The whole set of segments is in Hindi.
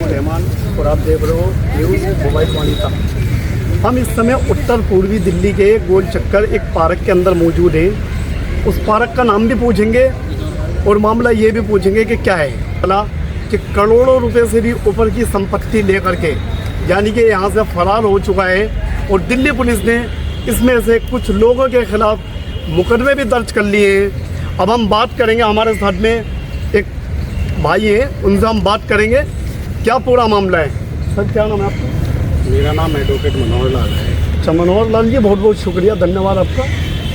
रहमान और आप देख रहे हो न्यूज़ मोबाइल वाणिता। हम इस समय उत्तर पूर्वी दिल्ली के गोल चक्कर एक पार्क के अंदर मौजूद हैं। उस पार्क का नाम भी पूछेंगे और मामला ये भी पूछेंगे कि क्या है भला कि करोड़ों रुपए से भी ऊपर की संपत्ति लेकर के यानी कि यहाँ से फरार हो चुका है और दिल्ली पुलिस ने इसमें से कुछ लोगों के खिलाफ मुकदमे भी दर्ज कर लिए हैं। अब हम बात करेंगे, हमारे साथ में एक भाई हैं, उनसे हम बात करेंगे क्या पूरा मामला है। सर क्या नाम है आपका? मेरा नाम एडवोकेट मनोहर लाल है। अच्छा मनोहर लाल जी, बहुत बहुत शुक्रिया, धन्यवाद आपका।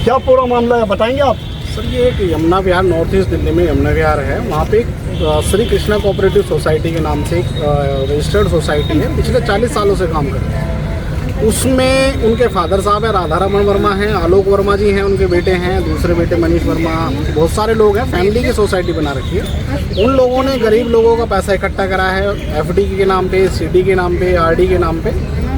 क्या पूरा मामला है बताएंगे आप? सर ये एक यमुना विहार नॉर्थ ईस्ट दिल्ली में यमुना विहार है, वहाँ पे एक श्री कृष्णा कोऑपरेटिव सोसाइटी के नाम से एक रजिस्टर्ड सोसाइटी है, पिछले 40 सालों से काम कर रही है। उसमें उनके फादर साहब हैं, राधा रमन वर्मा हैं, आलोक वर्मा जी हैं, उनके बेटे हैं, दूसरे बेटे मनीष वर्मा, बहुत सारे लोग हैं। फैमिली की सोसाइटी बना रखी है। उन लोगों ने गरीब लोगों का पैसा इकट्ठा करा है एफडी के नाम पे, सीडी के नाम पे, आरडी के नाम पे।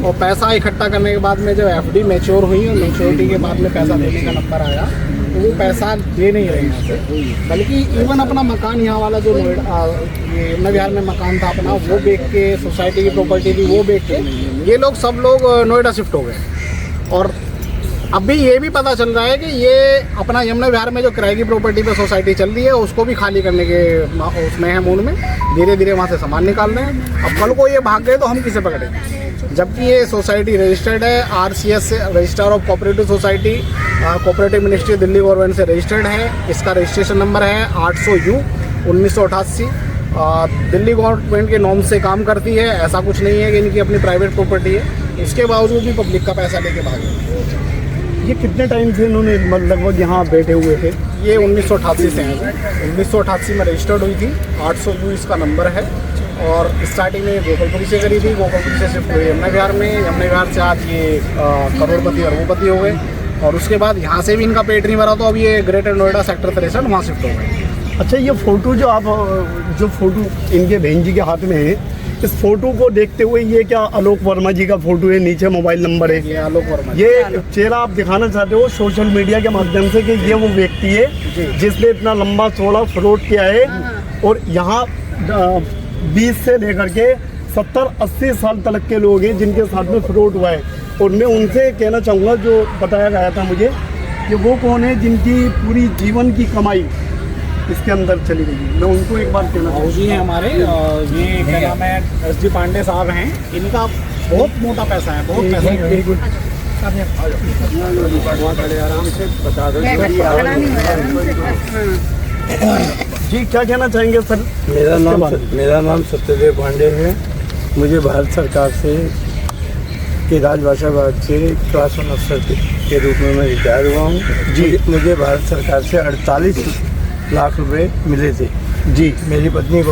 और पैसा इकट्ठा करने के बाद में जब एफडी मैच्योर हुई और मैच्योरिटी के बाद में पैसा देने का नंबर आया तो वो पैसा दे नहीं रहे यहाँ से, बल्कि इवन अपना मकान यहाँ वाला जो नोएडा ये यमुना विहार में मकान था अपना, वो बेच के, सोसाइटी की प्रॉपर्टी थी वो बेच के ये लोग सब लोग नोएडा शिफ्ट हो गए। और अभी ये भी पता चल रहा है कि ये अपना यमुना विहार में जो किराए की प्रॉपर्टी पे सोसाइटी चल रही है उसको भी खाली करने के उसमें है मूड में, धीरे धीरे वहाँ से सामान निकाल रहे हैं। अब कल को ये भाग गए तो हम किसे पकड़ेंगे, जबकि ये सोसाइटी रजिस्टर्ड है RCS से, register of cooperative society, cooperative ministry Delhi government से रजिस्टर्ड है। इसका रजिस्ट्रेशन नंबर है 800U 1988। दिल्ली गवर्नमेंट के नॉर्म से काम करती है, ऐसा कुछ नहीं है कि इनकी अपनी प्राइवेट प्रॉपर्टी है। इसके बावजूद भी पब्लिक का पैसा लेके भागे। ये कितने टाइम से इन्होंने लगभग यहाँ बैठे हुए थे? ये 1988 से हैं। 1988 में रजिस्टर्ड हुई थी, 800U इसका नंबर है। और स्टार्टिंग में गोपालपुरी से करी थी, गोपालपुरी से शिफ्ट हुई यमुना विहार में, यमुना विहार से आज ये करोड़पति अरबोपति हो गए। और उसके बाद यहाँ से भी इनका पेट नहीं भरा तो अब ये ग्रेटर नोएडा सेक्टर 63 वहाँ शिफ्ट हो गए। अच्छा, ये फ़ोटो जो फ़ोटो इनके बहन जी के हाथ में है, इस फोटो को देखते हुए ये क्या आलोक वर्मा जी का फोटो है, नीचे मोबाइल नंबर है, ये आलोक वर्मा, ये चेहरा आप दिखाना चाहते हो सोशल मीडिया के माध्यम से कि ये वो व्यक्ति है जिसने इतना लंबा चौड़ा फ्रॉड किया है। और यहाँ 20 से लेकर के 70-80 साल तक के लोग हैं जिनके साथ में फ्रॉड हुआ है। और मैं उनसे कहना चाहूँगा, जो बताया गया था मुझे कि वो कौन है जिनकी पूरी जीवन की कमाई इसके अंदर चली गई। मैं उनको एक बार कहना चाहूँगा, जी हैं हमारे, ये क्या नाम है, SD पांडे साहब हैं। इनका बहुत मोटा पैसा है, बहुत पैसा है। आराम से बता दो जी, क्या कहना चाहेंगे सर? मेरा नाम सत्यदेव पांडे है। मुझे भारत सरकार से कि राजभाषा विभाग से क्लास 1 अफसर के रूप में मैं रिटायर हुआ हूँ जी। मुझे भारत सरकार से 48 लाख रुपए मिले थे जी। मेरी पत्नी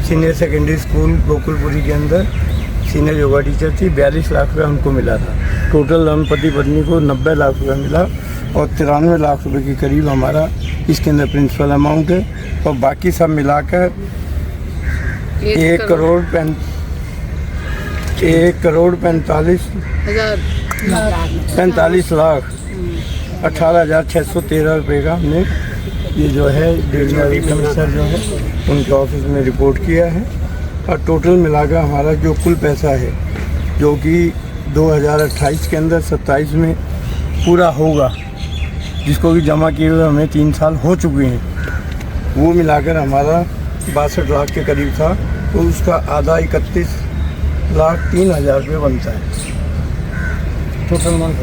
सीनियर सेकेंडरी स्कूल गोकुलपुरी के अंदर सीनियर योगा टीचर थी, 42 लाख रुपये उनको मिला था। टोटल हम पति पत्नी को 90 लाख रुपये मिला और 93 लाख रुपए के करीब हमारा इसके अंदर प्रिंसिपल अमाउंट है। और बाकी सब मिलाकर 1 करोड़ 45 लाख 18,613 रुपये का हमने ये जो है डिविजनल कमिश्नर जो है उनके ऑफिस में रिपोर्ट किया है। और टोटल मिलाकर हमारा जो कुल पैसा है जो कि 2028 के अंदर 27 में पूरा होगा, जिसको कि जमा किए हुए हमें 3 साल हो चुके हैं, वो मिलाकर हमारा 62 लाख के करीब था। तो उसका आधा 31,03,000 रुपये बनता है टोटल मंथ।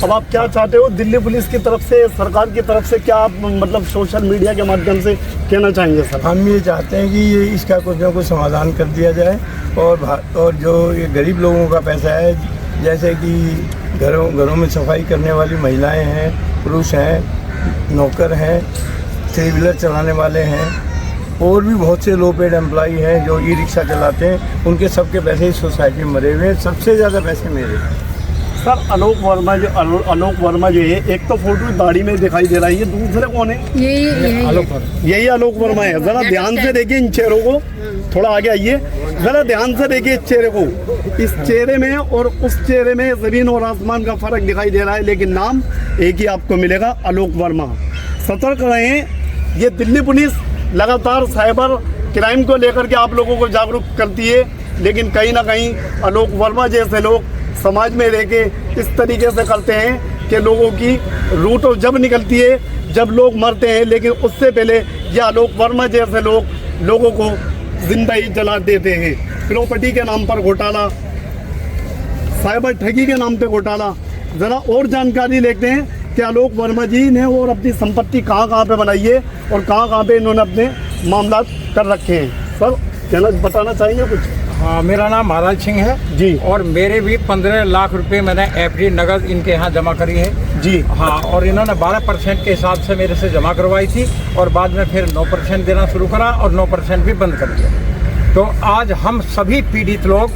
अब आप क्या चाहते हो दिल्ली पुलिस की तरफ से, सरकार की तरफ से, क्या आप मतलब सोशल मीडिया के माध्यम से कहना चाहेंगे सर? हम ये चाहते हैं कि ये इसका कुछ ना कुछ समाधान कर दिया जाए। और जो ये गरीब लोगों का पैसा है, जैसे कि घरों में सफाई करने वाली महिलाएं हैं, पुरुष हैं, नौकर हैं, 3 व्हीलर चलाने वाले हैं, और भी बहुत से लो पेड एम्प्लॉई हैं जो ई-रिक्शा चलाते हैं, उनके सबके पैसे इस सोसाइटी में मरे हुए हैं। सबसे ज़्यादा पैसे मेरे हैं सर। आलोक वर्मा जो है, एक तो फोटो दाढ़ी में दिखाई दे रहा है, ये दूसरे कौन है? यही आलोक वर्मा है। ज़रा ध्यान से देखिए इन चेहरों को, थोड़ा आगे आइए। जरा ध्यान से देखिए इस चेहरे को, इस चेहरे में और उस चेहरे में जमीन और आसमान का फर्क दिखाई दे रहा है, लेकिन नाम एक ही आपको मिलेगा, आलोक वर्मा। सतर्क रहें। ये दिल्ली पुलिस लगातार साइबर क्राइम को लेकर के आप लोगों को जागरूक करती है, लेकिन कहीं ना कहीं आलोक वर्मा जैसे लोग समाज में रह के इस तरीके से करते हैं कि लोगों की रूट और जब निकलती है, जब लोग मरते हैं, लेकिन उससे पहले ये आलोक वर्मा जैसे लोग लोगों को जिंदा ही जला देते हैं। प्रॉपर्टी के नाम पर घोटाला, साइबर ठगी के नाम पे घोटाला। ज़रा और जानकारी लेते हैं कि आलोक वर्मा जी ने और अपनी संपत्ति कहाँ पे बनाई है और कहाँ पे इन्होंने अपने मामला कर रखे हैं। सर कहना बताना चाहिए कुछ? हाँ, मेरा नाम महाराज सिंह है जी, और मेरे भी 15 लाख रुपए मैंने एफडी नगद इनके यहाँ जमा करी है जी। हाँ, और इन्होंने 12% के हिसाब से मेरे से जमा करवाई थी और बाद में फिर 9% देना शुरू करा और 9% भी बंद कर दिया। तो आज हम सभी पीड़ित लोग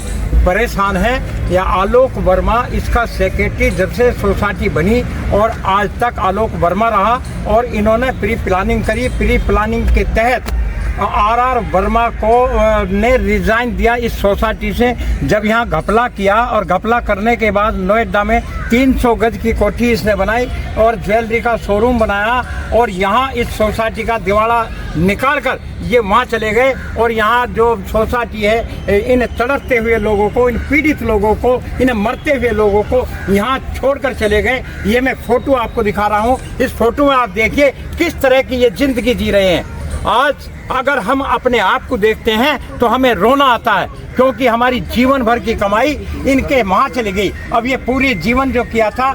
परेशान हैं। या आलोक वर्मा इसका सेक्रेटरी जब से सोसाइटी बनी और आज तक आलोक वर्मा रहा, और इन्होंने प्री प्लानिंग करी। प्री प्लानिंग के तहत आर वर्मा को ने रिजाइन दिया इस सोसाइटी से, जब यहाँ घपला किया, और घपला करने के बाद नोएडा में 300 गज की कोठी इसने बनाई और ज्वेलरी का शोरूम बनाया, और यहाँ इस सोसाइटी का दिवाला निकाल कर ये वहाँ चले गए। और यहाँ जो सोसाइटी है, इन तड़पते हुए लोगों को, इन पीड़ित लोगों को, इन मरते हुए लोगों को यहाँ छोड़कर चले गए। ये मैं फोटो आपको दिखा रहा हूँ। इस फोटो में आप देखिए किस तरह की ये जिंदगी जी रहे हैं। आज अगर हम अपने आप को देखते हैं तो हमें रोना आता है, क्योंकि हमारी जीवन भर की कमाई इनके वहाँ चली गई। अब ये पूरी जीवन जो किया था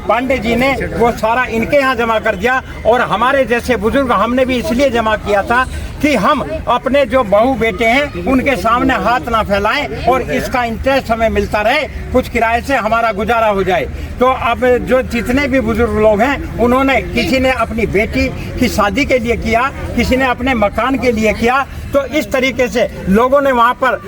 पांडे जी ने, वो सारा इनके यहाँ जमा कर दिया। और हमारे जैसे बुजुर्ग हमने भी इसलिए जमा किया था कि हम अपने जो बहू बेटे हैं उनके सामने हाथ ना फैलाएं और इसका इंटरेस्ट हमें मिलता रहे, कुछ किराए से हमारा गुजारा हो जाए। तो अब जो जितने भी बुजुर्ग लोग हैं, उन्होंने, किसी ने अपनी बेटी की शादी के लिए किया, किसी ने अपने मकान के लिए किया। तो इस तरीके से लोगों ने वहाँ पर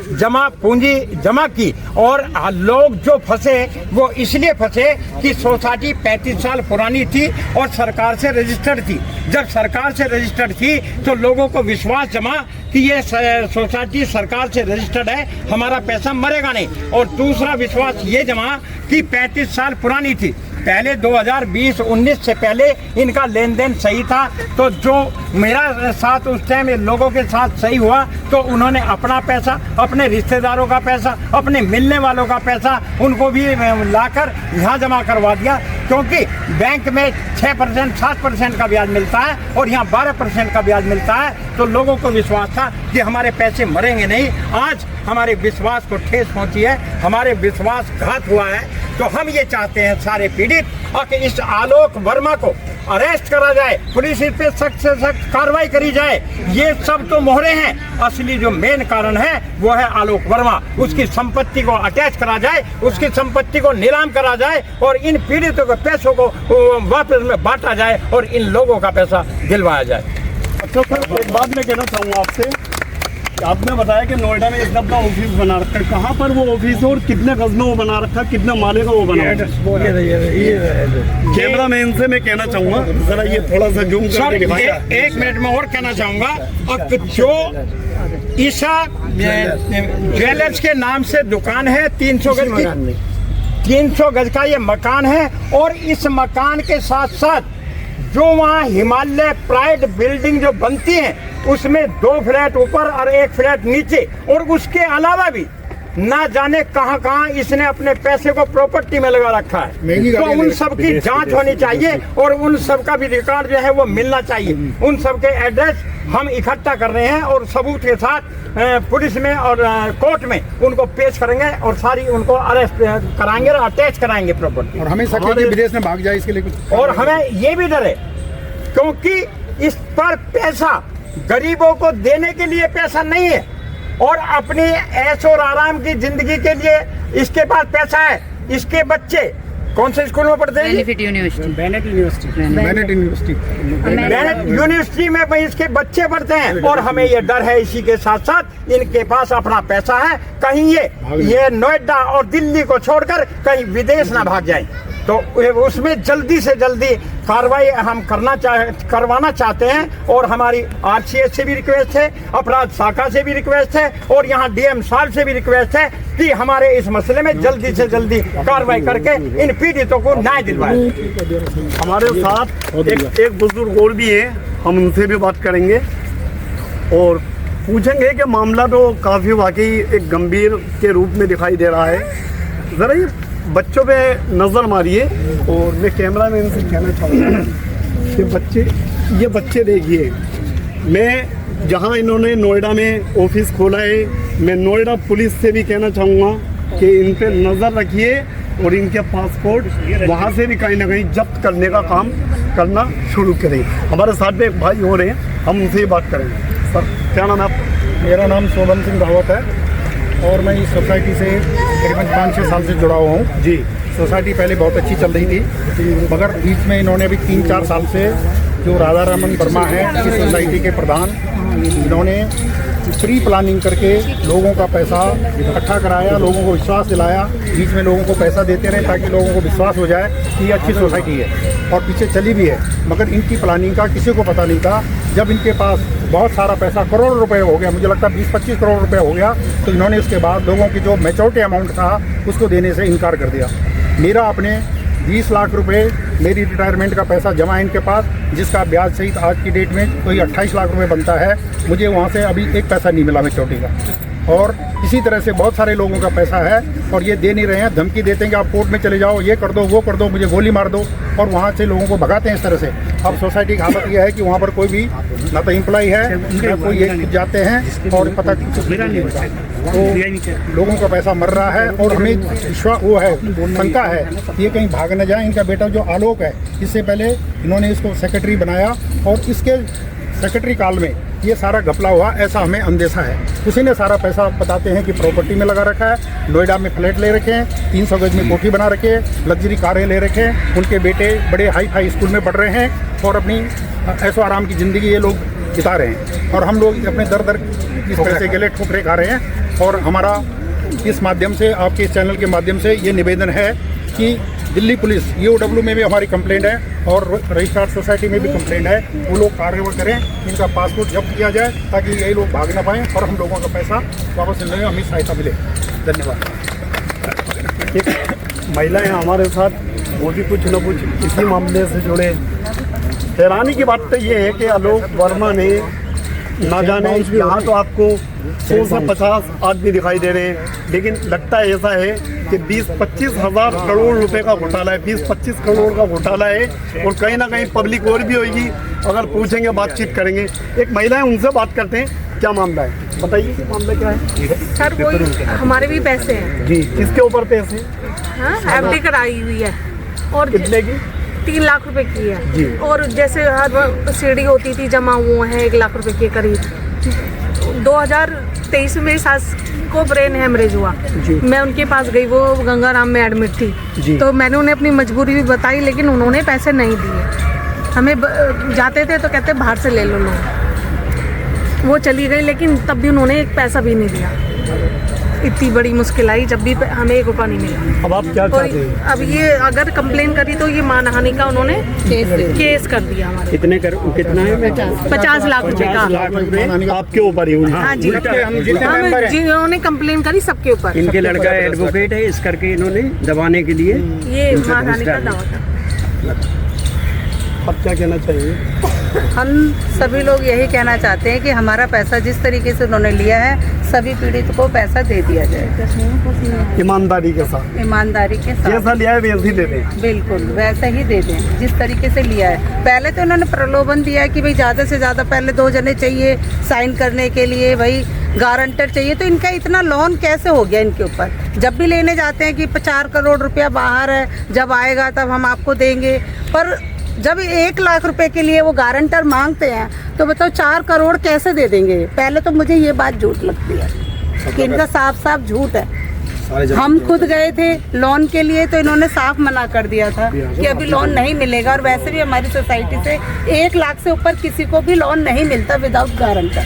पूंजी जमा की। और लोग जो फंसे वो इसलिए फंसे कि सोसाइटी 35 साल पुरानी थी और सरकार से रजिस्टर्ड थी। जब सरकार से रजिस्टर्ड थी तो लोगों को विश्वास जमा कि ये सोसाइटी सरकार से रजिस्टर्ड है, हमारा पैसा मरेगा नहीं। और दूसरा विश्वास ये जमा कि 35 साल पुरानी थी। पहले 2020-19 से पहले इनका लेन देन सही था। तो जो मेरा साथ उस टाइम लोगों के साथ सही हुआ, तो उन्होंने अपना पैसा, अपने रिश्तेदारों का पैसा, अपने मिलने वालों का पैसा उनको भी लाकर यहाँ जमा करवा दिया। क्योंकि बैंक में 6% 7% का ब्याज मिलता है और यहाँ 12% का ब्याज मिलता है। तो लोगों को विश्वास था कि हमारे पैसे मरेंगे नहीं। आज हमारे विश्वास को ठेस पहुँची है, हमारे विश्वासघात हुआ है। तो हम ये चाहते हैं सारे पीड़ित कि इस आलोक वर्मा को अरेस्ट करा जाए, पुलिस इस पे सख्त से सख्त कार्रवाई करी जाए। ये सब तो मोहरे हैं, असली जो मेन कारण है वो है आलोक वर्मा। उसकी संपत्ति को अटैच करा जाए, उसकी संपत्ति को नीलाम करा जाए और इन पीड़ितों के पैसों को वापस में बांटा जाए और इन लोगों का पैसा दिलवाया जाए। अच्छा सर, एक बात मैं कहना चाहूँगा आपसे, आपने बताया कि नोएडा में इसने अपना ऑफिस बना रखा है। कहाँ पर वो ऑफिस है और कितने गज में वो बना रखा है, कितने माले का वो बना रखा है? कैमरा मैन से मैं कहना चाहूँगा जरा ये थोड़ा सा जूम करके दिखाइए। एक मिनट में और कहना चाहूँगा, अब जो ईशा ज्वेलर्स के नाम से दुकान है, 300 गज की, 300 गज का ये मकान है। और इस मकान के साथ साथ जो वहाँ हिमालय प्राइड बिल्डिंग जो बनती है, उसमें 2 फ्लैट ऊपर और 1 फ्लैट नीचे, और उसके अलावा भी ना जाने कहाँ कहाँ इसने अपने पैसे को प्रॉपर्टी में लगा रखा है। तो उन सब की जांच होनी चाहिए और उन सब का भी रिकॉर्ड जो है वो मिलना चाहिए। उन सब के एड्रेस हम इकट्ठा कर रहे हैं और सबूत के साथ पुलिस में और कोर्ट में उनको पेश करेंगे और सारी उनको अरेस्ट कराएंगे और अटैच कराएंगे प्रॉपर्टी। और हमें शक है कि विदेश में भाग जाए इसके लिए कुछ, और हमें ये भी डर है क्योंकि इस पर पैसा गरीबों को देने के लिए पैसा नहीं है और अपनी ऐश और आराम की जिंदगी के लिए इसके पास पैसा है। इसके बच्चे कौन से स्कूल में पढ़ते हैं? Benefit university. Bennett university Bennett university में भाई इसके बच्चे पढ़ते हैं। और हमें ये डर है इसी के साथ साथ इनके पास अपना पैसा है, कहीं ये नोएडा और दिल्ली को छोड़कर कहीं विदेश ना भाग जाए। तो उसमें जल्दी से जल्दी कार्रवाई हम करवाना चाहते हैं। और हमारी RCS से भी रिक्वेस्ट है, अपराध शाखा से भी रिक्वेस्ट है और यहाँ DM साहब से भी रिक्वेस्ट है कि हमारे इस मसले में जल्दी से जल्दी कार्रवाई करके इन पीड़ितों को न्याय दिलवाएं। हमारे साथ एक बुजुर्ग और भी है, हम उनसे भी बात करेंगे और पूछेंगे कि मामला तो काफ़ी वाकई एक गंभीर के रूप में दिखाई दे रहा है। ज़रा ये बच्चों पे नज़र मारिए और मैं कैमरा मैन से कहना चाहूँगा कि ये बच्चे देखिए, मैं जहाँ इन्होंने नोएडा में ऑफिस खोला है, मैं नोएडा पुलिस से भी कहना चाहूँगा कि इन पे नज़र रखिए और इनके पासपोर्ट वहाँ से भी कहीं ना कहीं जब्त करने का काम करना शुरू करें। हमारे साथ में एक भाई हो रहे हैं, हम उनसे ही बात करेंगे। सर क्या नाम है आपका? मेरा नाम सोनम सिंह रावत है और मैं इस सोसाइटी से करीबन 5-6 साल से जुड़ा हुआ हूँ जी। सोसाइटी पहले बहुत अच्छी चल रही थी, मगर बीच में इन्होंने अभी 3-4 साल से जो राधा रमन वर्मा है इस सोसाइटी के प्रधान, इन्होंने प्री प्लानिंग करके लोगों का पैसा इकट्ठा कराया, लोगों को विश्वास दिलाया, बीच में लोगों को पैसा देते रहे ताकि लोगों को विश्वास हो जाए कि ये अच्छी सोसाइटी है और पीछे चली भी है। मगर इनकी प्लानिंग का किसी को पता नहीं था। जब इनके पास बहुत सारा पैसा करोड़ रुपए हो गया, मुझे लगता है 20-25 करोड़ रुपए हो गया, तो इन्होंने उसके बाद लोगों की जो मैच्योरिटी अमाउंट था उसको देने से इनकार कर दिया। मेरा अपने 20 लाख रुपए मेरी रिटायरमेंट का पैसा जमा है इनके पास, जिसका ब्याज सहित आज की डेट में कोई 28 लाख रुपए बनता है। मुझे वहाँ से अभी एक पैसा नहीं मिला मैच्योरिटी का। और इसी तरह से बहुत सारे लोगों का पैसा है और ये दे नहीं रहे हैं, धमकी देते हैं कि आप कोर्ट में चले जाओ, ये कर दो, वो कर दो, मुझे गोली मार दो, और वहाँ से लोगों को भगाते हैं इस तरह से। अब सोसाइटी की हालत यह है कि वहाँ पर कोई भी ना तो एम्प्लॉय है ना कोई, ये जाते हैं और पता नहीं होता, तो लोगों का पैसा मर रहा है। और हमें विश्वास वो है, शंका है ये कहीं भाग न जाए। इनका बेटा जो आलोक है, इससे पहले इन्होंने इसको सेक्रेटरी बनाया और इसके सेक्रेटरी काल में ये सारा घपला हुआ, ऐसा हमें अंदेशा है। उसी ने सारा पैसा बताते हैं कि प्रॉपर्टी में लगा रखा है, नोएडा में फ्लैट ले रखे हैं, 300 गज में कोठी बना रखे हैं, लग्जरी कारें ले रखे हैं, उनके बेटे बड़े हाई फाई स्कूल में पढ़ रहे हैं और अपनी ऐशो आराम की ज़िंदगी ये लोग बिता रहे हैं। और हम लोग अपने दर दर इस पैसे के लिए ठोकरे खा रहे हैं। और हमारा इस माध्यम से, आपके इस चैनल के माध्यम से ये निवेदन है कि दिल्ली पुलिस EOW में भी हमारी कंप्लेंट है और रजिस्टर्ड सोसाइटी में भी कंप्लेंट है, वो लोग कार्रवाई करें, इनका पासपोर्ट जब्त किया जाए ताकि यही लोग भाग ना पाएँ और हम लोगों का पैसा वापस मिलने में हमें सहायता मिले। धन्यवाद। एक महिलाएं हमारे साथ, वो भी कुछ न कुछ इसी मामले से जुड़े। हैरानी की बात तो ये है कि आलोक वर्मा ने ना जाने, यहाँ तो आपको 100 से 50 आदमी दिखाई दे रहे हैं, लेकिन लगता है ऐसा है कि 20-25 हज़ार करोड़ रुपए का घोटाला है, 20-25 करोड़ का घोटाला है। और कहीं ना कहीं पब्लिक और भी होगी, अगर पूछेंगे, बातचीत करेंगे। एक महिला है, उनसे बात करते हैं, क्या मामला है, बताइए मामला क्या है। सर कोई हमारे भी पैसे हैं जी। किसके ऊपर पैसे? हाँ, FD कराई हुई है और कितने की? 3 लाख रुपए की है जी। और जैसे हर सीढ़ी होती थी जमा हुआ है 1 लाख रुपए के करीब। 2023 में मेरी सास को ब्रेन हेमरेज हुआ, मैं उनके पास गई, वो गंगाराम में एडमिट थी, तो मैंने उन्हें अपनी मजबूरी भी बताई, लेकिन उन्होंने पैसे नहीं दिए। हमें जाते थे तो कहते बाहर से ले लो लोग, वो चली गई, लेकिन तब भी उन्होंने एक पैसा भी नहीं दिया। इतनी बड़ी मुश्किल आई, जब भी हमें 1 रुपया नहीं मिला। अब आप क्या चाहते हैं? अब ये अगर कंप्लेन करी तो ये मानहानि का उन्होंने केस कर दिया हमारे। कितना है? 50 लाख रुपए का आपके ऊपर ही? हाँ जी, हम जिन्होंने कंप्लेन करी सबके ऊपर। इनके लड़का एडवोकेट है, इस करके इन्होंने दबाने के लिए ये मानहानि का दावा था। अब क्या कहना चाहिए? हम सभी लोग यही कहना चाहते हैं कि हमारा पैसा जिस तरीके से उन्होंने लिया है, सभी पीड़ित को पैसा दे दिया जाए ईमानदारी के साथ। ईमानदारी के साथ जैसा लिया है वैसे ही दे दें। बिल्कुल वैसा ही दे दें जिस तरीके से लिया है। पहले तो उन्होंने प्रलोभन दिया कि भाई ज़्यादा से ज़्यादा पहले 2 जने चाहिए साइन करने के लिए, भाई गारंटर चाहिए, तो इनका इतना लोन कैसे हो गया इनके ऊपर? जब भी लेने जाते हैं कि 4 करोड़ रुपया बाहर है, जब आएगा तब हम आपको देंगे, पर जब 1 लाख रुपए के लिए वो गारंटर मांगते हैं तो बताओ 4 करोड़ कैसे दे देंगे? पहले तो मुझे ये बात झूठ लगती है कि इनका साफ साफ झूठ है। हम खुद गए थे लोन के लिए तो इन्होंने साफ मना कर दिया था कि अभी लोन नहीं मिलेगा, और वैसे भी हमारी सोसाइटी से 1 लाख से ऊपर किसी को भी लोन नहीं मिलता विदाउट गारंटर।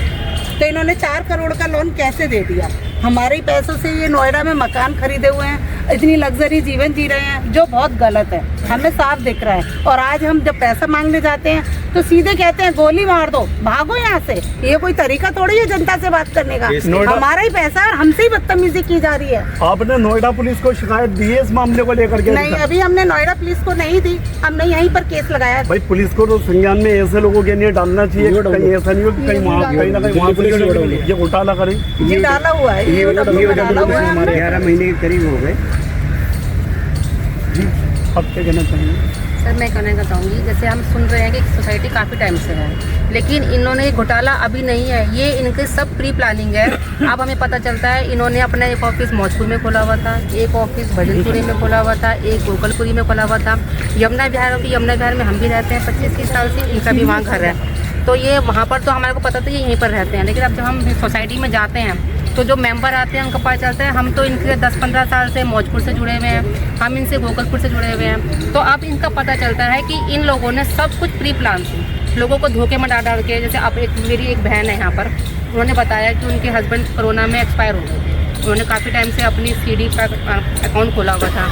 तो इन्होंने 4 करोड़ का लोन कैसे दे दिया? हमारे ही पैसों से ये नोएडा में मकान खरीदे हुए हैं, इतनी लग्जरी जीवन जी रहे हैं, जो बहुत गलत है, हमें साफ दिख रहा है। और आज हम जब पैसा मांगने जाते हैं तो सीधे कहते हैं गोली मार दो, भागो यहाँ से। ये कोई तरीका थोड़ी है जनता से बात करने का। हमारा ही पैसा है और हमसे ही बदतमीजी की जा रही है। आपने नोएडा पुलिस को शिकायत दी है इस मामले को लेकर के? नहीं, अभी हमने नोएडा पुलिस को नहीं दी, हमने यहीं पर केस लगाया। भाई पुलिस को तो संज्ञान में ऐसे लोगों के लिए डालना चाहिए, कहीं ऐसा नहीं हो कि कहीं वहाँ कहीं ना कहीं वहाँ पुलिस ये घोटाला करें। ये डाला हुआ है, ये डाला हुआ है। 11 महीने के करीब हो गए। जी, अब क्या कहना चाहिए? सर मैं कहना चाहूँगी, जैसे हम सुन रहे हैं कि सोसाइटी काफ़ी टाइम से है, लेकिन इन्होंने घोटाला अभी नहीं है, ये इनके सब प्री प्लानिंग है। अब हमें पता चलता है इन्होंने अपना एक ऑफिस मौजपुर में खोला हुआ था, एक ऑफिस भजनपुरी में खोला हुआ था, एक गोकलपुरी में खोला हुआ था। यमुना विहार में हम भी रहते हैं 25-30 साल से, इनका भी वहाँ घर है। तो ये वहाँ पर तो हमारे को पता था ये यहीं पर रहते हैं, लेकिन अब जब हम सोसाइटी में जाते हैं तो जो मेंबर आते हैं उनको पता चलता है हम तो इनके 10-15 साल से मौजपुर से जुड़े हुए हैं, हम इनसे गोकलपुर से जुड़े हुए हैं। तो अब इनका पता चलता है कि इन लोगों ने सब कुछ प्री प्लान से लोगों को धोखे में डाल के, जैसे अब मेरी एक बहन है यहाँ पर, उन्होंने बताया कि उनके हस्बैंड कोरोना में एक्सपायर हो गए। उन्होंने काफ़ी टाइम से अपनी CD का अकाउंट खोला हुआ था,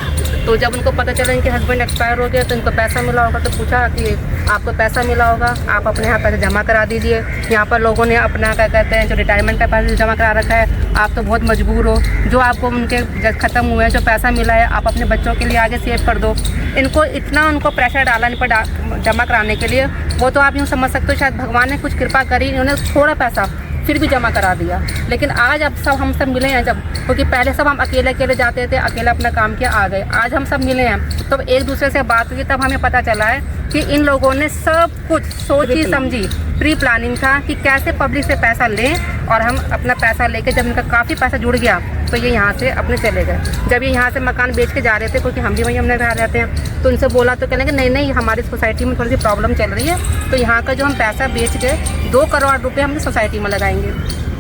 तो जब उनको पता चला इनके हस्बैंड एक्सपायर हो गए तो इनको पैसा मिला होगा, तो पूछा कि आपको पैसा मिला होगा, आप अपने यहाँ पैसे जमा करा दीजिए। यहाँ पर लोगों ने अपना क्या कहते हैं जो रिटायरमेंट का पैसा जमा करा रखा है, आप तो बहुत मजबूर हो, जो आपको उनके जब ख़त्म हुए हैं जो पैसा मिला है आप अपने बच्चों के लिए आगे सेव कर दो। इनको इतना उनको प्रेशर डाला इन पर जमा कराने के लिए, वो तो आप यूँ समझ सकते हो शायद भगवान ने कुछ कृपा करी, इन्होंने थोड़ा पैसा फिर भी जमा करा दिया। लेकिन आज अब सब हम सब मिले हैं, जब क्योंकि पहले सब हम अकेले जाते थे, अकेले अपना काम किया आ गए, आज हम सब मिले हैं तो एक दूसरे से बात हुई, तब हमें पता चला है कि इन लोगों ने सब कुछ सोची समझी प्री प्लानिंग था कि कैसे पब्लिक से पैसा लें, और हम अपना पैसा लेके जब इनका काफ़ी पैसा जुड़ गया तो ये यहाँ से अपने चले गए। जब ये यहाँ से मकान बेच के जा रहे थे, क्योंकि हम भी वहीं हमने रहते हैं, तो इनसे बोला तो कहने कि नहीं हमारी सोसाइटी में थोड़ी सी प्रॉब्लम चल रही है, तो यहाँ का जो हम पैसा बेच के 2 करोड़ रुपये हम सोसाइटी में लगाएंगे।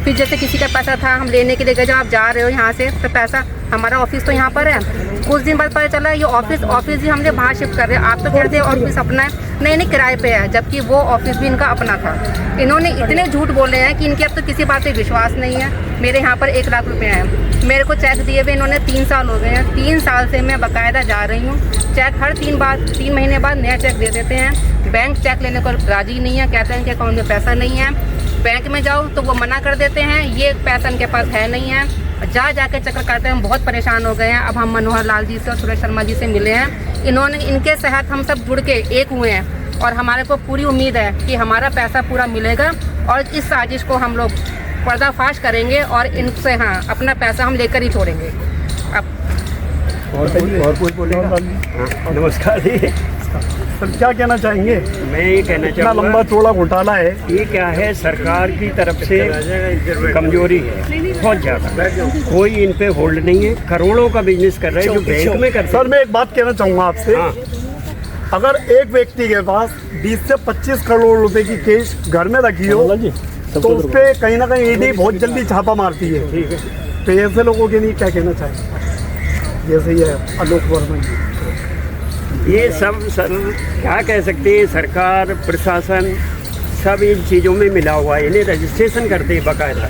फिर जैसे किसी का पैसा था हम लेने के लिए गए, जब आप जा रहे हो यहाँ से तो पैसा, हमारा ऑफिस तो यहाँ पर है, कुछ दिन बाद पता चला ये ऑफिस ही हमने वहाँ शिफ्ट कर रहे हैं। आप तो कहते हैं ऑफिस अपना है, नहीं किराए पे है, जबकि वो ऑफिस भी इनका अपना था। इन्होंने इतने झूठ बोले हैं कि इनके अब तो किसी बात पे विश्वास नहीं है। मेरे यहाँ पर 1 लाख रुपये हैं, मेरे को चेक दिए हुए इन्होंने 3 साल हो गए हैं, 3 साल से मैं बाकायदा जा रही हूँ। चेक हर 3 महीने बाद नया चेक दे देते हैं। बैंक चेक लेने को राजी नहीं है, कहते हैं कि अकाउंट में पैसा नहीं है। बैंक में जाओ तो वो मना कर देते हैं, ये पैसा इनके पास है नहीं है। जाके चक्कर काटते हैं, हम बहुत परेशान हो गए हैं। अब हम मनोहर लाल जी से और सुरेश शर्मा जी से मिले हैं, इनके तहत हम सब जुड़ के एक हुए हैं, और हमारे को पूरी उम्मीद है कि हमारा पैसा पूरा मिलेगा, और इस साजिश को हम लोग पर्दाफाश करेंगे और इनसे अपना पैसा हम लेकर ही छोड़ेंगे। अब और कोई बोलेगा? नमस्कार जी, सर क्या कहना चाहेंगे? मैं ये कहना इतना चाहूँगा, लंबा चौड़ा घोटाला है, ये क्या है, सरकार की तरफ से कमजोरी है बहुत ज़्यादा। कोई इन पे होल्ड नहीं है, करोड़ों का बिजनेस कर रहे हैं जो बैंक में करते हैं। सर मैं एक बात कहना चाहूँगा आपसे, हाँ। अगर एक व्यक्ति के पास 20 से 25 करोड़ रुपए की कैश घर में रखी हो तो उस पर कहीं ना कहीं ईडी बहुत जल्दी छापा मारती है। ठीक है, तो ऐसे लोगों के लिए क्या कहना चाहिए? जैसे ही है आलोक वर्मा जी, ये सब सर क्या कह सकते हैं, सरकार प्रशासन सब इन चीज़ों में मिला हुआ है। इन्हें रजिस्ट्रेशन करते हैं बाकायदा,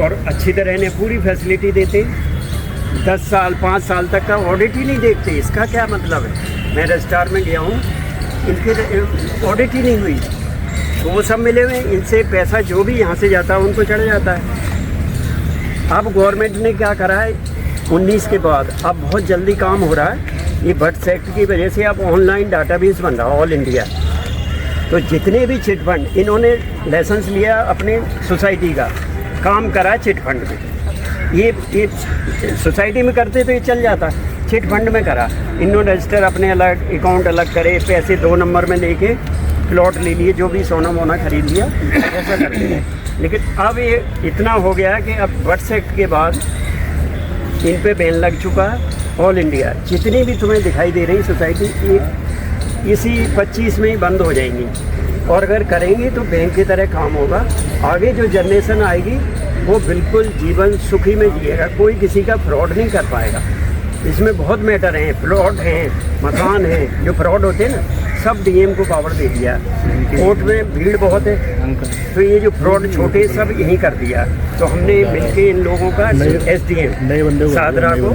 और अच्छी तरह इन्हें पूरी फैसिलिटी देते हैं। 10 साल 5 साल तक का ऑडिट ही नहीं देखते। इसका क्या मतलब है? मैं रजिस्ट्रार में गया हूँ, इनके ऑडिट ही नहीं हुई, तो वो सब मिले हुए, इनसे पैसा जो भी यहाँ से जाता है उनको चढ़ जाता है। अब गवर्नमेंट ने क्या करा है, 19 के बाद अब बहुत जल्दी काम हो रहा है। ये बर्थ एक्ट की वजह से अब ऑनलाइन डाटाबेस बन रहा है ऑल इंडिया। तो जितने भी चिट फंड, इन्होंने लाइसेंस लिया अपने सोसाइटी का, काम करा चिट फंड में। ये सोसाइटी में करते तो ये चल जाता, चिट फंड में करा। इन्होंने रजिस्टर अपने अलग, अकाउंट अलग करे, पैसे 2 नंबर में लेके प्लॉट ले लिए, जो भी सोना मोना खरीद लिया, ऐसा करते हैं। लेकिन अब ये इतना हो गया कि अब बर्थ एक्ट के बाद इन पे बैन लग चुका है ऑल इंडिया। जितनी भी तुम्हें दिखाई दे रही सोसाइटी, ये इसी 25 में ही बंद हो जाएंगी, और अगर करेंगे तो बैंक की तरह काम होगा। आगे जो जनरेशन आएगी वो बिल्कुल जीवन सुखी में जिएगा, कोई किसी का फ्रॉड नहीं कर पाएगा। इसमें बहुत मैटर हैं, प्लॉट हैं, मकान हैं, जो फ्रॉड होते हैं ना, सब डीएम को पावर दे दिया। कोर्ट में भीड़ बहुत है, तो ये जो फ्रॉड छोटे सब यही कर दिया। तो हमने मिलके इन लोगों का एसडीएम सादरा को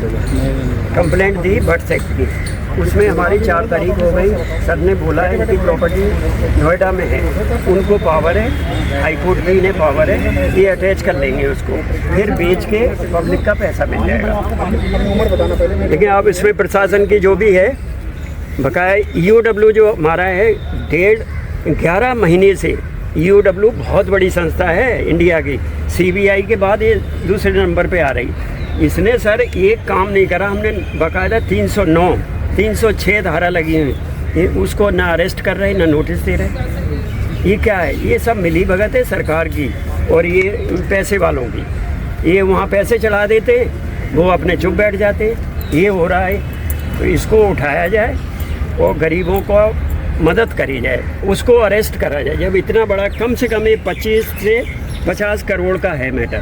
कंप्लेंट दी भट्ट एक्ट की। उसमें हमारी 4 तारीख हो गई। सर ने बोला है कि प्रॉपर्टी नोएडा में है, उनको पावर है, हाई कोर्ट की इन्हें पावर है, ये अटैच कर लेंगे उसको, फिर बेच के पब्लिक का पैसा मिल जाएगा। लेकिन अब इसमें प्रशासन की जो भी है बकाया ईओडब्ल्यू जो हमारा है 11 महीने से, ईओडब्ल्यू बहुत बड़ी संस्था है इंडिया की, सीबीआई के बाद ये दूसरे नंबर पे आ रही। इसने सर एक काम नहीं करा। हमने बाकायदा 309 306 धारा लगी हुई, ये उसको ना अरेस्ट कर रहे ना नोटिस दे रहे। ये क्या है? ये सब मिली भगत है सरकार की और ये पैसे वालों की। ये वहाँ पैसे चढ़ा देते, वो अपने चुप बैठ जाते। ये हो रहा है, तो इसको उठाया जाए और गरीबों को मदद करी जाए, उसको अरेस्ट करा जाए। जब इतना बड़ा कम से कम ये 25 से 50 करोड़ का है मैटर।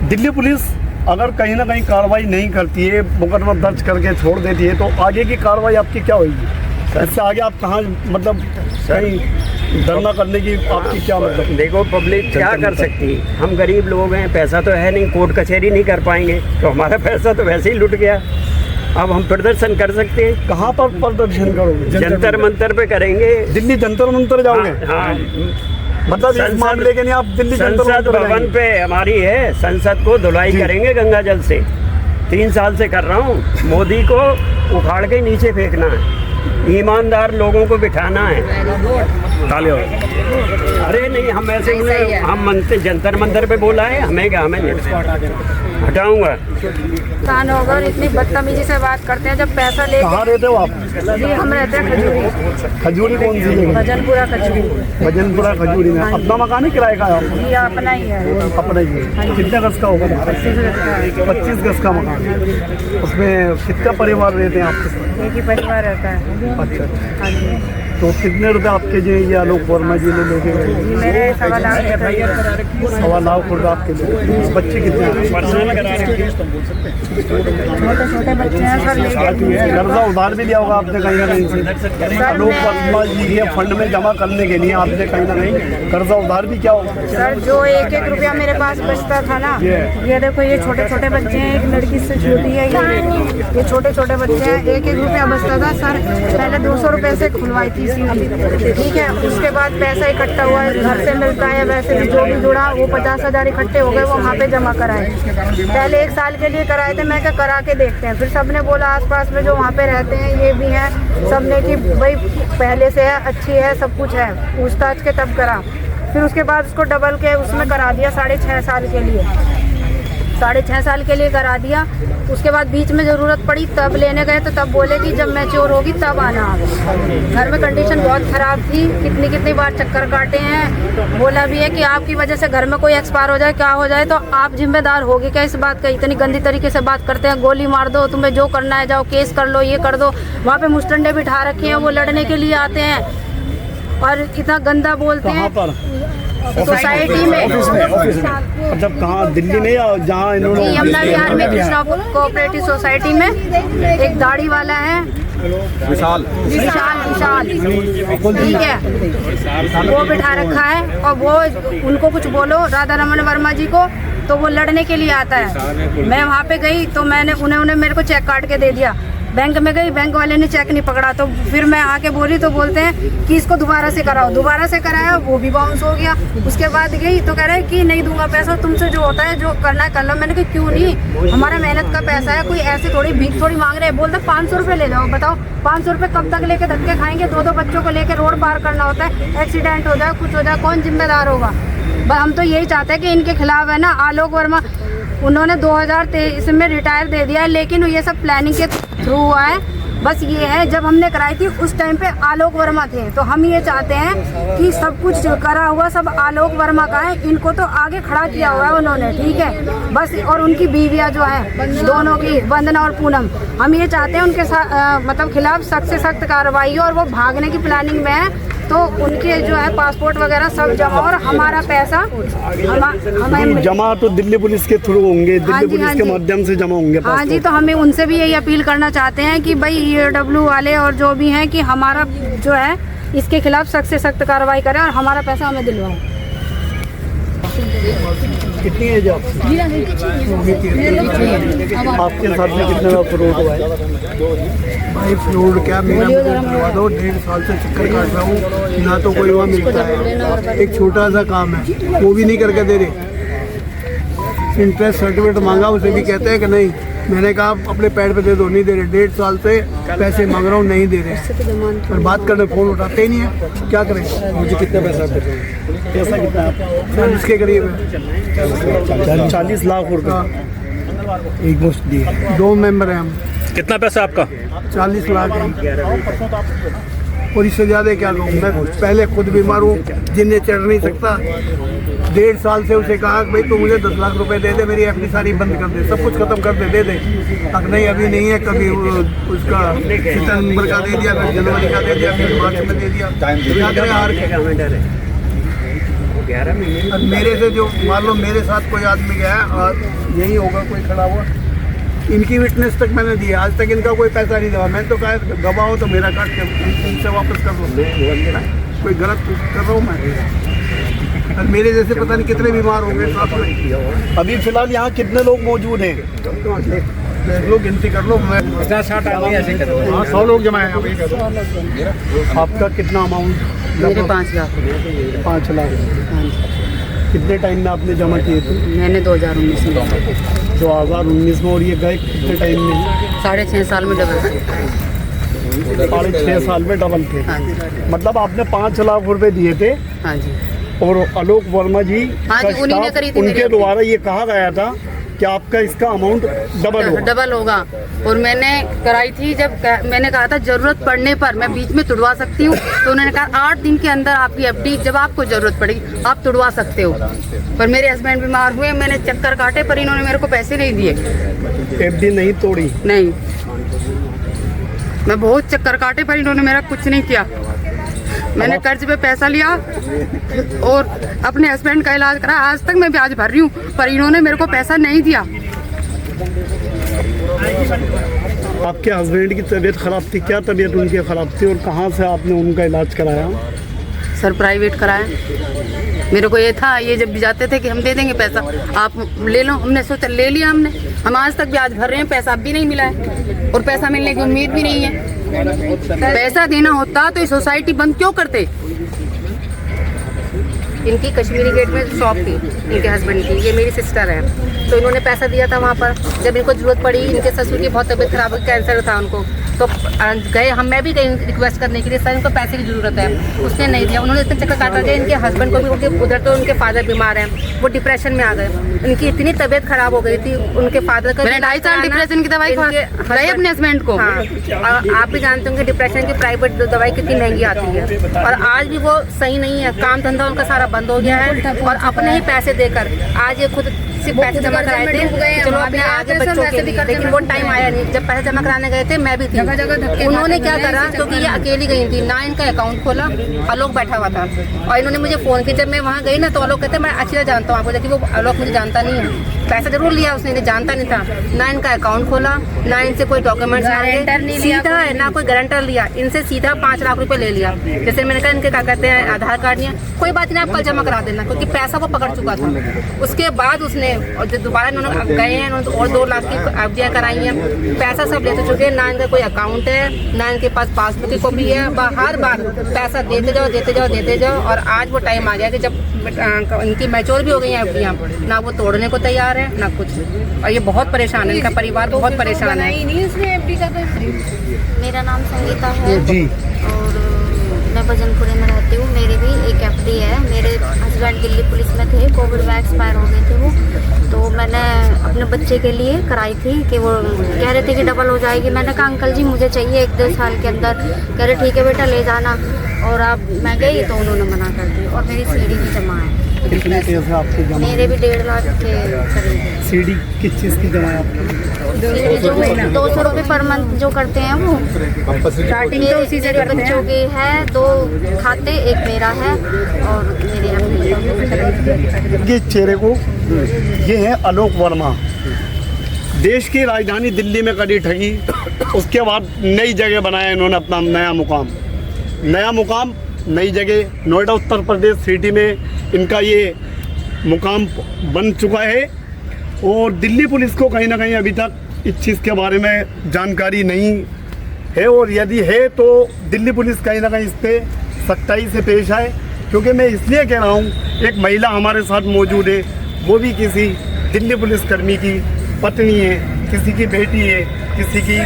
दिल्ली पुलिस अगर कहीं ना कहीं कार्रवाई नहीं करती है, मुकदमा दर्ज करके छोड़ देती है, तो आगे की कार्रवाई आपकी क्या होगी? इससे आगे आप कहाँ, मतलब कहीं धरना करने की आपकी क्या मतलब? देखो पब्लिक क्या कर सकती है, हम गरीब लोग हैं, पैसा तो है नहीं, कोर्ट कचहरी नहीं कर पाएंगे, तो हमारा पैसा तो वैसे ही लुट गया। अब हम प्रदर्शन कर सकते हैं। कहाँ पर प्रदर्शन करोगे? जंतर मंतर पे करेंगे। दिल्ली जंतर मंतर जाओगे? हाँ, मतलब इस मामले के लिए आप दिल्ली संसद भवन पे हमारी है, संसद को धुलाई करेंगे गंगा जल से। 3 साल से कर रहा हूँ। मोदी को उखाड़ के नीचे फेंकना है, ईमानदार लोगों को बिठाना है। अरे नहीं, हम ऐसे उन्हें हम मनते जंतर मंतर पे बोला है, हमें क्या, हमें हटाऊंगा। नुकसान होगा और इतनी बदतमीजी से बात करते हैं। जब पैसा ले, कहाँ रहते हो आप? जी हम रहते हैं खजूरी। खजूरी कौन सी जगह? भजनपुरा खजूरी। भजनपुरा खजूरी में अपना मकान है किराए का? जी अपना ही है। अपना ही है। कितने गज का होगा? 25 गज का मकान। उसमें कितना परिवार रहते हैं आपके साथ? एक ही परिवार रहता है। अच्छा, हाँ जी। तो कितने रुपए आपके जो ये आलोक वर्मा जी ने लेके गए? जी मेरे 1.25 लाख के करीब। 1.25 लाख रुपये आपके लिए। बच्चे कितने हैं? छोटे छोटे बच्चे हैं सर। कर्जा उधार भी लिया होगा आपने कहीं ना कहीं से? आलोक वर्मा जी के फंड में जमा करने के लिए आपने कहीं ना कहीं कर्जा उधार भी किया होगा? सर जो 1-1 रुपया मेरे पास बचता था ना, ये देखो ये छोटे छोटे बच्चे हैं, एक लड़की से छोटी है, ये छोटे छोटे बच्चे हैं। 1-1 रुपया बचता था सर। पहले 200 रुपये से खुलवाई थी, ठीक है। उसके बाद पैसा इकट्ठा हुआ, घर से मिलता है, वैसे भी जो भी जुड़ा वो 50,000 इकट्ठे हो गए, वो वहाँ पे जमा कराए। पहले 1 साल के लिए कराए थे, मैं क्या करा के देखते हैं। फिर सबने बोला आसपास में जो वहाँ पे रहते हैं ये भी हैं, सबने कि भाई पहले से है, अच्छी है, सब कुछ है, पूछताछ के तब करा। फिर उसके बाद उसको डबल के उसमें करा दिया 6.5 साल के लिए, 6.5 साल के लिए करा दिया। उसके बाद बीच में ज़रूरत पड़ी तब लेने गए, तो तब बोले कि जब मैच्योर होगी तब आना। घर में कंडीशन बहुत ख़राब थी, कितनी बार चक्कर काटे हैं। बोला भी है कि आपकी वजह से घर में कोई एक्सपायर हो जाए, क्या हो जाए, तो आप जिम्मेदार होगी क्या इस बात का? इतनी गंदी तरीके से बात करते हैं, गोली मार दो, तुम्हें जो करना है जाओ, केस कर लो, ये कर दो। वहाँ पे मुस्टंडे बिठा रखे हैं, वो लड़ने के लिए आते हैं और इतना गंदा बोलते हैं। सोसाइटी में मतलब कहाँ, दिल्ली में या जहाँ इन्होंने? यमुना विहार में कृष्णा कोऑपरेटिव सोसाइटी में एक दाढ़ी वाला है, विशाल, ठीक है, वो बिठा रखा है। और वो उनको कुछ बोलो राधा रमन वर्मा जी को, तो वो लड़ने के लिए आता है। मैं वहाँ पे गई तो उन्हें मेरे को चेक काट के दे दिया। बैंक में गई, बैंक वाले ने चेक नहीं पकड़ा, तो फिर मैं आके बोली तो बोलते हैं कि इसको दोबारा से कराओ। दोबारा से कराया, वो भी बाउंस हो गया। उसके बाद गई तो कह रहे हैं कि नहीं दूंगा पैसा, तुमसे जो होता है, जो करना है कर लो। मैंने कहा क्यों नहीं, हमारा मेहनत का पैसा है, कोई ऐसे थोड़ी भीख थोड़ी मांग रहे हैं। बोलते 500 रुपये ले जाओ। बताओ 500 रुपये कब तक लेके धक्के खाएंगे? 2 बच्चों को लेकर रोड पार करना होता है, एक्सीडेंट हो जाए, कुछ हो जाए, कौन जिम्मेदार होगा? हम तो यही चाहते हैं कि इनके खिलाफ है ना, आलोक वर्मा, उन्होंने 2023 में रिटायर दे दिया है, लेकिन ये सब प्लानिंग के थ्रू हुआ है। बस ये है, जब हमने कराई थी उस टाइम पे आलोक वर्मा थे, तो हम ये चाहते हैं कि सब कुछ करा हुआ सब आलोक वर्मा का है। इनको तो आगे खड़ा किया हुआ है उन्होंने, ठीक है बस। और उनकी बीवियाँ जो है दोनों की, वंदना और पूनम, हम ये चाहते हैं उनके साथ मतलब खिलाफ सख्त से सख्त कार्रवाई हो, और वो भागने की प्लानिंग में है। तो उनके जो है पासपोर्ट वगैरह सब जमा और हमारा पैसा हमें जमा तो दिल्ली पुलिस के थ्रू होंगे, दिल्ली पुलिस के माध्यम से जमा होंगे। हाँ जी, तो हमें उनसे भी यही अपील करना चाहते हैं कि भाई EOW वाले और जो भी हैं कि हमारा जो है इसके खिलाफ सख्त से सख्त कार्रवाई करें और हमारा पैसा हमें दिलवाएं। कितनी एज आपके साथ में कितने का फ्रॉड हुआ है? भाई फ्लूड क्या, मेरा करवा दो, 1.5 साल से चक्कर काट रहा हूँ, ना तो कोई वहाँ मिलता है। एक छोटा सा काम है वो भी नहीं करके दे रहे। इंटरेस्ट सर्टिफिकेट मांगा, उसे भी कहते हैं कि नहीं। मैंने कहा अपने पैड पे दे दो, नहीं दे रहे। 1.5 साल से पैसे मांग रहा हूँ, नहीं दे रहे। और बात करने फ़ोन उठाते ही नहीं है, क्या करें? मुझे कितना पैसा पैसा कितना है? 40 के करीब है। 40 लाख रुपये एक मुश्त दिए। 2 मेंबर हैं हम। कितना पैसा आपका? 40 लाख है। और इससे ज़्यादा क्या कहूँ, मैं पहले खुद बीमार हूँ, जिन्हें चढ़ नहीं सकता। 1.5 साल से उसे कहा भाई तो मुझे 10 लाख रुपए दे दे, मेरी FD सारी बंद कर दे, सब कुछ खत्म कर दे, दे दे। अब नहीं, अभी नहीं है। कभी उसका सितंबर का दे दिया, फिर जनवरी का दे दिया, फिर मार्च में दे दिया। क्या करें हार के। और मेरे से जो मान लो मेरे साथ कोई आदमी गया और यही होगा कोई खड़ा हुआ, इनकी विटनेस तक मैंने दी, आज तक इनका कोई पैसा नहीं देवा। मैंने तो कहा गवाह हो तो मेरा काट के इनसे वापस कर दो, कोई गलत कर रहा हूँ मैं। और मेरे जैसे पता नहीं कितने बीमार होंगे साथ में। अभी फिलहाल यहाँ कितने लोग मौजूद हैं? देख लो, गिनती कर लो। मैं 50-60 आदमी ऐसे कर 100 लोग जमा है। आपका कितना अमाउंट? मेरे 5 लाख। 5 लाख। कितने टाइम में आपने जमा किए थे? मैंने 2019 में। 2019 में। और ये गए कितने टाइम में? 6.5 साल में डबल। 6.5 साल में डबल थे। हाँ जी। मतलब आपने 5 लाख रुपए दिए थे। हाँ जी। और आलोक वर्मा जी हाँ का जी, उन्हीं ने स्टाफ, करी थी उनके द्वारा ये कहा गया था कि आपका इसका अमाउंट डबल होगा। और मैंने कराई थी, जब मैंने कहा था जरूरत पड़ने पर मैं बीच में तुड़वा सकती हूँ, तो उन्होंने कहा 8 दिन के अंदर आपकी FD जब आपको जरूरत पड़ेगी आप तुड़वा सकते हो। पर मेरे हस्बैंड बीमार हुए, मैंने चक्कर काटे पर इन्होंने मेरे को पैसे नहीं दिए। FD नहीं तोड़ी? नहीं, मैं बहुत चक्कर काटे पर इन्होंने मेरा कुछ नहीं किया। मैंने कर्ज पे पैसा लिया और अपने हस्बैंड का इलाज करा, आज तक मैं ब्याज भर रही हूँ, पर इन्होंने मेरे को पैसा नहीं दिया। आपके हस्बैंड की तबीयत खराब थी? क्या तबीयत उनकी खराब थी और कहाँ से आपने उनका इलाज कराया? सर प्राइवेट कराया। मेरे को ये था, ये जब भी जाते थे कि हम दे देंगे पैसा, आप ले लो। हमने सोचा, ले लिया हमने। हम आज तक ब्याज भर रहे हैं, पैसा अब भी नहीं मिला है और पैसा मिलने की उम्मीद भी नहीं है। पैसा देना होता तो ये सोसाइटी बंद क्यों करते? इनकी कश्मीरी गेट में शॉप थी, इनके हस्बैंड की, ये मेरी सिस्टर है, तो इन्होंने पैसा दिया था वहाँ पर। जब इनको ज़रूरत पड़ी, इनके ससुर की बहुत तबीयत खराब हुई, कैंसर था उनको, तो गए हम, मैं भी गई रिक्वेस्ट करने के लिए, सर इनको पैसे की ज़रूरत है, उसने नहीं दिया। उन्होंने इतना चक्कर काटा दिया। इनके हस्बैंड को भी, उनके उधर तो उनके फादर बीमार हैं, वो डिप्रेशन में आ गए। इनकी इतनी तबीयत खराब हो गई थी, उनके फादर का 2.5 साल डिप्रेशन की दवाई खिलाई अपने हस्बैंड को। हाँ, और आप भी जानते होंगे डिप्रेशन की प्राइवेट दवाई कितनी महंगी आती है। और आज भी वो सही नहीं है, काम धंधा उनका सारा बंद हो गया है और अपने ही पैसे देकर आज ये खुद सिर्फ पैसे जमा कराए थे, चलो अपने आगे बच्चों के लिए, लेकिन वो टाइम आया नहीं। जब पैसे जमा कराने गए थे, मैं भी थी, उन्होंने क्या करा, क्योंकि ये अकेली गई थी, ना इनका अकाउंट खोला, आलोक बैठा हुआ था और इन्होंने मुझे फ़ोन किया। जब मैं वहाँ गई ना, तो आलोक कहते मैं अच्छी तरह जानता हूँ आपको, लेकिन वो आलोक मुझे जानता नहीं है। पैसा जरूर लिया उसने, जानता नहीं था, ना इनका अकाउंट खोला, ना इनसे कोई डॉक्यूमेंट्स मांगे, सीधा है ना कोई गारंटर लिया, इनसे सीधा 5 लाख रुपए ले लिया। जैसे मैंने कहा इनके क्या कहते हैं आधार कार्ड नहीं है, कोई बात नहीं आप कल जमा करा देना, क्योंकि पैसा वो पकड़ चुका था। उसके बाद उसने और जो दोबारा इन्होंने गए हैं और 2 लाख की FD कराई हैं, पैसा सब ले चुके हैं, ना इनका कोई अकाउंट है, ना इनके पास पासबुक की कॉपी है। हर बार पैसा देते जाओ देते जाओ देते जाओ, और आज वो टाइम आ गया कि जब इनकी मैच्योर भी हो गई हैं FD, ना वो तोड़ने को तैयार है ना कुछ, और ये बहुत परेशान है, इनका परिवार बहुत परेशान है। मेरा नाम संगीता है और मैं भजनपुरे में रहती हूँ। मेरी भी एक FD है। मेरे हस्बैंड दिल्ली पुलिस में थे, कोविड में एक्सपायर हो गए थे वो, तो मैंने अपने बच्चे के लिए कराई थी कि वो कह रहे थे कि डबल हो जाएगी। मैंने कहा अंकल जी मुझे चाहिए 1-2 साल के अंदर। कह रहे ठीक है बेटा ले जाना। और अब मैं गई तो उन्होंने मना कर दी और मेरी सीढ़ी भी जमा है। कितने पैसे आपके जमा? मेरे भी 1.5 लाख के करीब है। सीडी किस चीज़ की जमा है आपकी? सीढ़ी जो 200 रुपये पर मंथ जो करते हैं वो स्टार्टिंग तो उसी से बच्चों की है। 2 खाते, एक मेरा है और मेरे अपने। ये चेहरे को, ये है आलोक वर्मा। देश की राजधानी दिल्ली में करी ठगी, उसके बाद नई जगह बनाया इन्होंने अपना नया मुकाम, नई जगह नोएडा उत्तर प्रदेश सिटी में इनका ये मुकाम बन चुका है। और दिल्ली पुलिस को कहीं ना कहीं अभी तक इस चीज़ के बारे में जानकारी नहीं है, और यदि है तो दिल्ली पुलिस कहीं ना कहीं इस पर सख्ताई से पेश आए। क्योंकि मैं इसलिए कह रहा हूँ, एक महिला हमारे साथ मौजूद है, वो भी किसी दिल्ली पुलिसकर्मी की पत्नी है, किसी की बेटी है, किसी की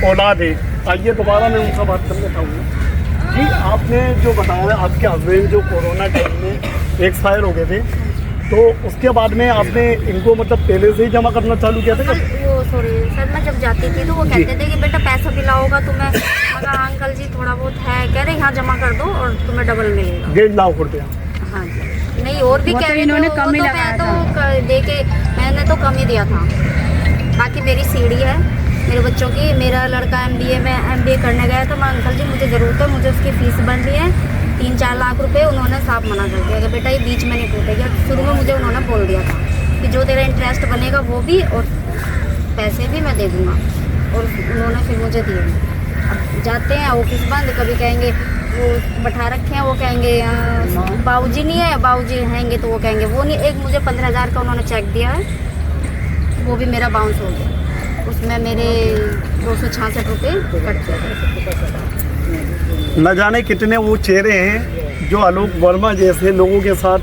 औलाद है। आइए दोबारा मैं उनसे बात करना चाहूँगा। जी, आपने जो बताया आपके हस्बैंड जो कोरोना टाइम में एक्सपायर हो गए थे, तो उसके बाद में आपने इनको मतलब पहले से ही जमा करना चालू किया था? वो सॉरी सर, मैं जब जाती थी तो वो कहते थे कि बेटा पैसा मिला होगा तुम्हें। मगर अंकल जी थोड़ा बहुत है, कह रहे यहाँ जमा कर दो और तुम्हें डबल मिलेगा। 1.5 लाख रुपया। हाँ जी, नहीं और भी कह रहे इन्होंने थे, कम ही वो तो लगाया मैं तो दे के मैंने तो कम ही दिया था। बाकी मेरी सीढ़ी है मेरे बच्चों की। मेरा लड़का MBA में MBA करने गया तो मैं अंकल जी मुझे ज़रूरत है, मुझे उसकी फ़ीस बन रही है 3-4 लाख रुपए। उन्होंने साफ मना कर दिया कि बेटा ये बीच में नहीं टूटेगा। शुरू में मुझे उन्होंने बोल दिया था कि जो तेरा इंटरेस्ट बनेगा वो भी और पैसे भी मैं दे दूँगा, और उन्होंने फिर मुझे दिए। अब जाते हैं ऑफिस बंद, कभी कहेंगे वो बैठा रखे हैं, वो कहेंगे बाबूजी नहीं है, बाबूजी रहेंगे तो वो कहेंगे वो नहीं। एक मुझे 15,000 का उन्होंने चेक दिया है, वो भी मेरा बाउंस हो गया, उसमें मेरे 266 रुपये कट गए। न जाने कितने वो चेहरे हैं जो आलोक वर्मा जैसे लोगों के साथ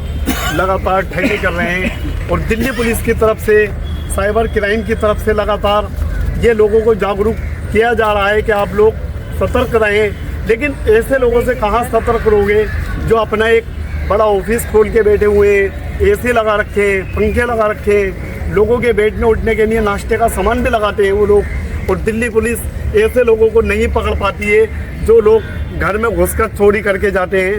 लगातार ठगी कर रहे हैं, और दिल्ली पुलिस की तरफ से, साइबर क्राइम की तरफ से लगातार ये लोगों को जागरूक किया जा रहा है कि आप लोग सतर्क रहें। लेकिन ऐसे लोगों से कहाँ सतर्क रहोगे जो अपना एक बड़ा ऑफिस खोल के बैठे हुए हैं, AC लगा रखे हैं, पंखे लगा रखे हैं, लोगों के बैठने उठने के लिए नाश्ते का सामान भी लगाते हैं वो लोग। और दिल्ली पुलिस ऐसे लोगों को नहीं पकड़ पाती है जो लोग घर में घुसकर चोरी करके जाते हैं।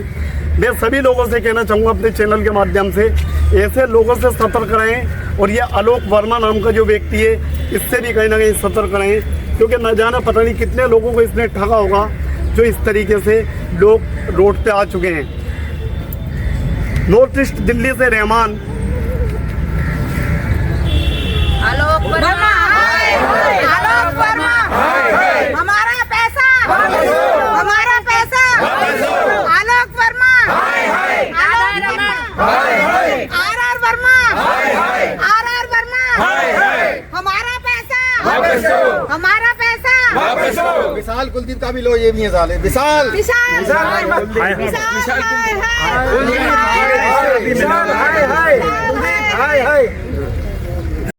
मैं सभी लोगों से कहना चाहूँगा अपने चैनल के माध्यम से, ऐसे लोगों से सतर्क रहें। और ये आलोक वर्मा नाम का जो व्यक्ति है, इससे भी कहीं ना कहीं सतर्क रहें, क्योंकि न जाना पता नहीं कितने लोगों को इसने ठगा होगा जो इस तरीके से लोग रोड पे आ चुके हैं। नॉर्थ ईस्ट दिल्ली से रहमान। आलोक वर्मा, आलोक वर्मा, हमारा पैसा, हमारा पैसा, आलोक वर्मा, आलोक वर्मा, RR वर्मा, RR वर्मा, हमारा पैसा, हमारा पैसा। विशाल कुलदीप का भी लो, ये भी है साले। विशाल